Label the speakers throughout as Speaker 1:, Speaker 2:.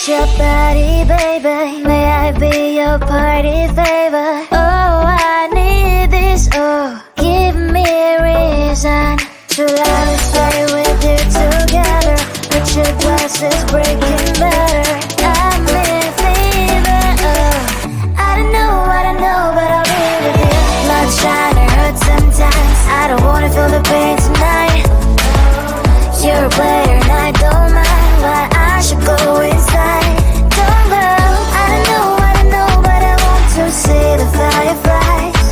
Speaker 1: touch your body, baby. May I be your party favor? Oh, I need this, oh. Give me a reason to love and stay with you together. Put your glasses breaking better. I'm in fever, oh. I don't know, but I'll be with you. Blood shine, it hurts sometimes. I don't wanna feel the pain tonight. You're a player and I don't mind, but I should go inside. Don't go. I don't know, but I want to see the fireflies.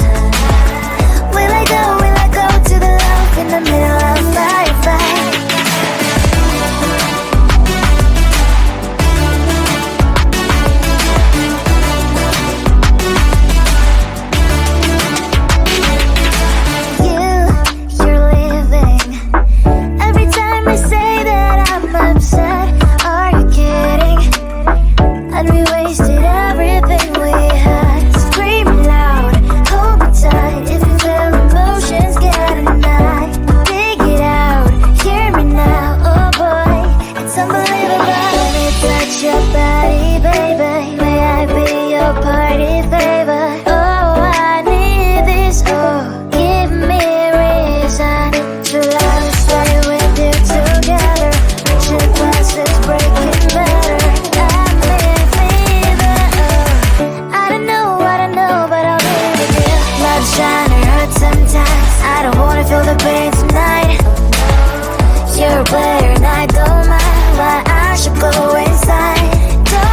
Speaker 1: Will I go to the love in the middle of fireflies? You're leaving. Every time I say that I'm upset, are you kidding? And we wasted everything we had. Screaming loud, hold me tight. If you feel emotions getting high, dig it out, hear me now. Oh boy, it's unbelievable. Let me touch your body, baby. May I be your party favor? Oh, I need this, oh. Give me a reason to love and stay with you together. Put your glasses breaking better. I'm in fever, oh. I don't know, but I'll be with you. Love shine, it hurts sometimes. I don't wanna feel the pain tonight. You're a player and I don't mind, but I should go inside. Don't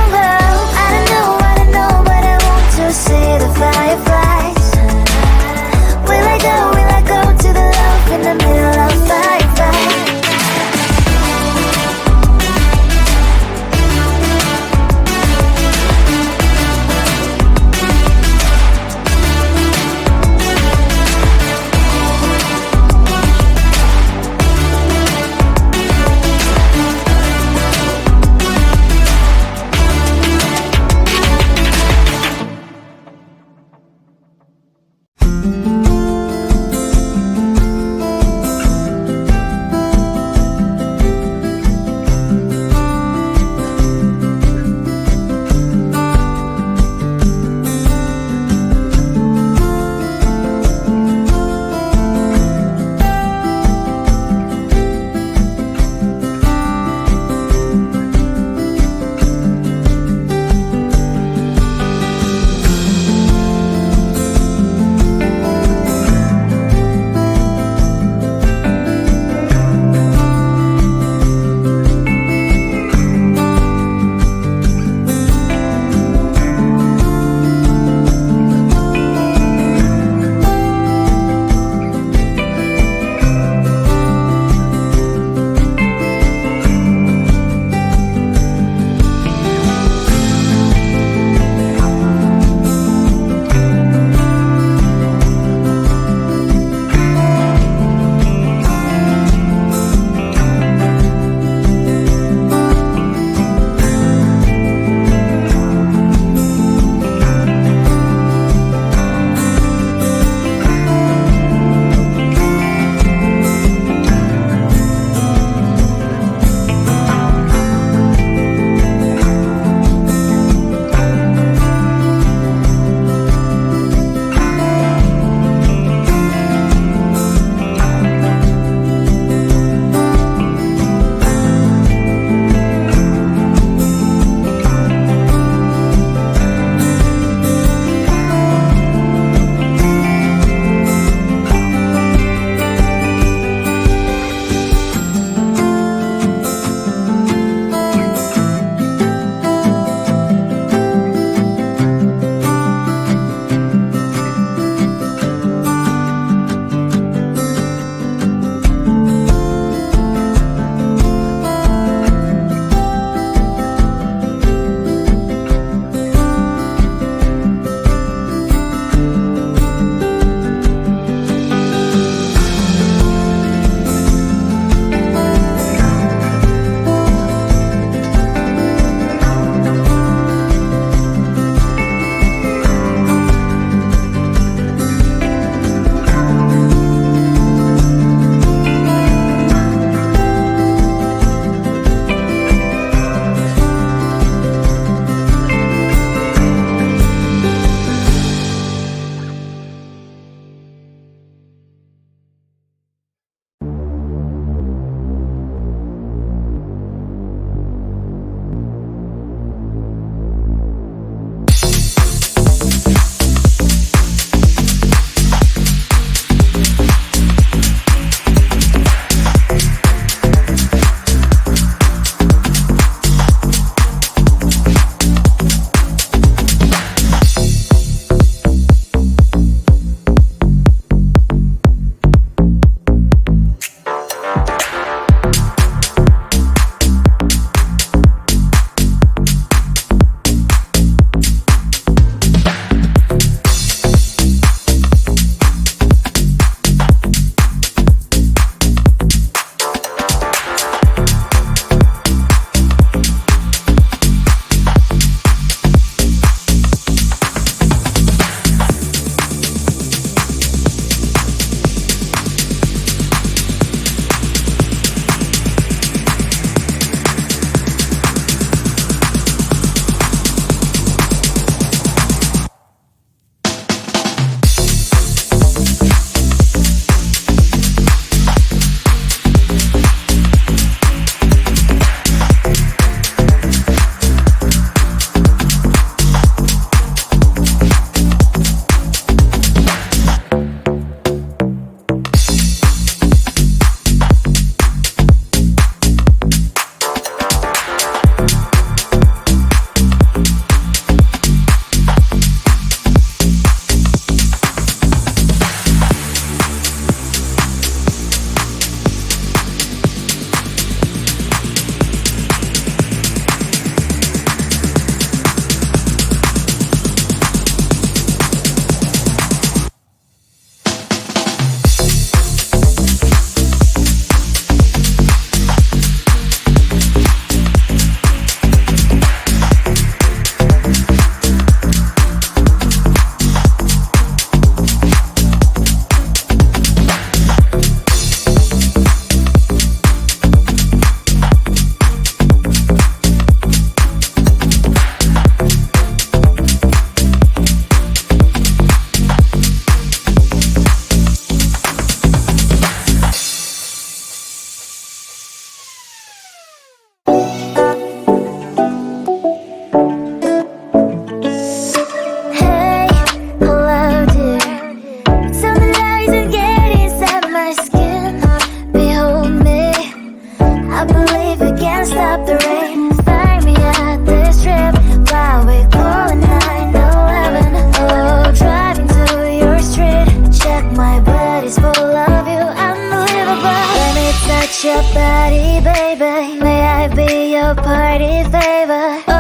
Speaker 1: party favor.